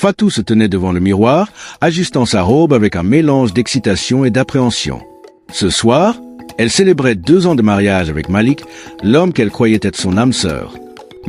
Fatou se tenait devant le miroir, ajustant sa robe avec un mélange d'excitation et d'appréhension. Ce soir, elle célébrait 2 ans de mariage avec Malik, l'homme qu'elle croyait être son âme sœur.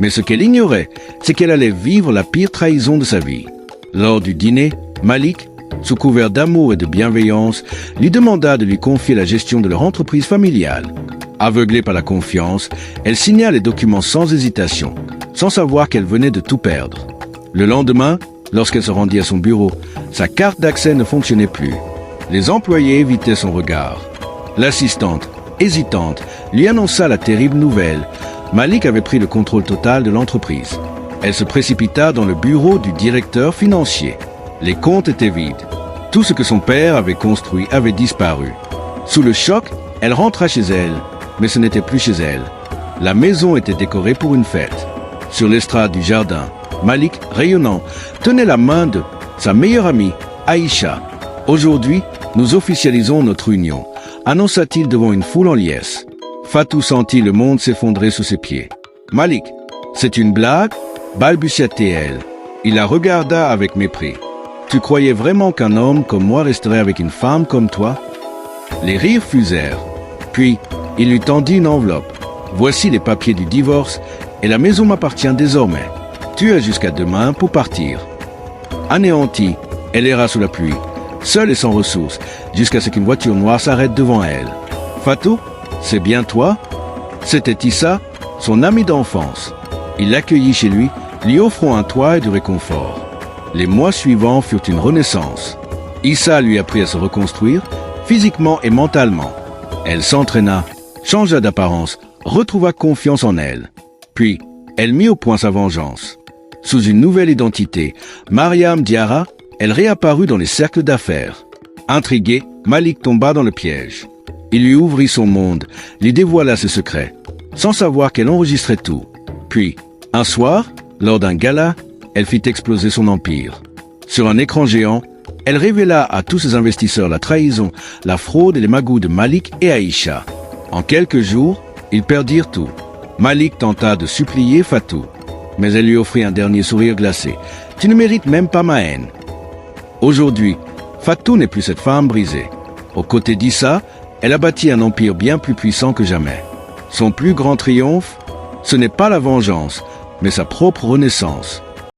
Mais ce qu'elle ignorait, c'est qu'elle allait vivre la pire trahison de sa vie. Lors du dîner, Malik, sous couvert d'amour et de bienveillance, lui demanda de lui confier la gestion de leur entreprise familiale. Aveuglée par la confiance, elle signa les documents sans hésitation, sans savoir qu'elle venait de tout perdre. Le lendemain, lorsqu'elle se rendit à son bureau, sa carte d'accès ne fonctionnait plus. Les employés évitaient son regard. L'assistante, hésitante, lui annonça la terrible nouvelle. Malik avait pris le contrôle total de l'entreprise. Elle se précipita dans le bureau du directeur financier. Les comptes étaient vides. Tout ce que son père avait construit avait disparu. Sous le choc, elle rentra chez elle, mais ce n'était plus chez elle. La maison était décorée pour une fête. Sur l'estrade du jardin, Malik, rayonnant, tenait la main de sa meilleure amie, Aïcha. « Aujourd'hui, nous officialisons notre union », annonça-t-il devant une foule en liesse. Fatou sentit le monde s'effondrer sous ses pieds. « Malik, c'est une blague ?» balbutia-t-elle. Il la regarda avec mépris. « Tu croyais vraiment qu'un homme comme moi resterait avec une femme comme toi ?» Les rires fusèrent. Puis, il lui tendit une enveloppe. « Voici les papiers du divorce et la maison m'appartient désormais. Tu as jusqu'à demain pour partir. » Anéantie, elle erra sous la pluie, seule et sans ressources, jusqu'à ce qu'une voiture noire s'arrête devant elle. « Fatou, c'est bien toi ?» C'était Issa, son ami d'enfance. Il l'accueillit chez lui, lui offrant un toit et du réconfort. Les mois suivants furent une renaissance. Issa lui apprit à se reconstruire, physiquement et mentalement. Elle s'entraîna, changea d'apparence, retrouva confiance en elle. Puis, elle mit au point sa vengeance. Sous une nouvelle identité, Mariam Diarra, elle réapparut dans les cercles d'affaires. Intrigué, Malik tomba dans le piège. Il lui ouvrit son monde, lui dévoila ses secrets, sans savoir qu'elle enregistrait tout. Puis, un soir, lors d'un gala, elle fit exploser son empire. Sur un écran géant, elle révéla à tous ses investisseurs la trahison, la fraude et les magouilles de Malik et Aïcha. En quelques jours, ils perdirent tout. Malik tenta de supplier Fatou, mais elle lui offrit un dernier sourire glacé. « Tu ne mérites même pas ma haine. » Aujourd'hui, Fatou n'est plus cette femme brisée. Aux côtés d'Issa, elle a bâti un empire bien plus puissant que jamais. Son plus grand triomphe, ce n'est pas la vengeance, mais sa propre renaissance.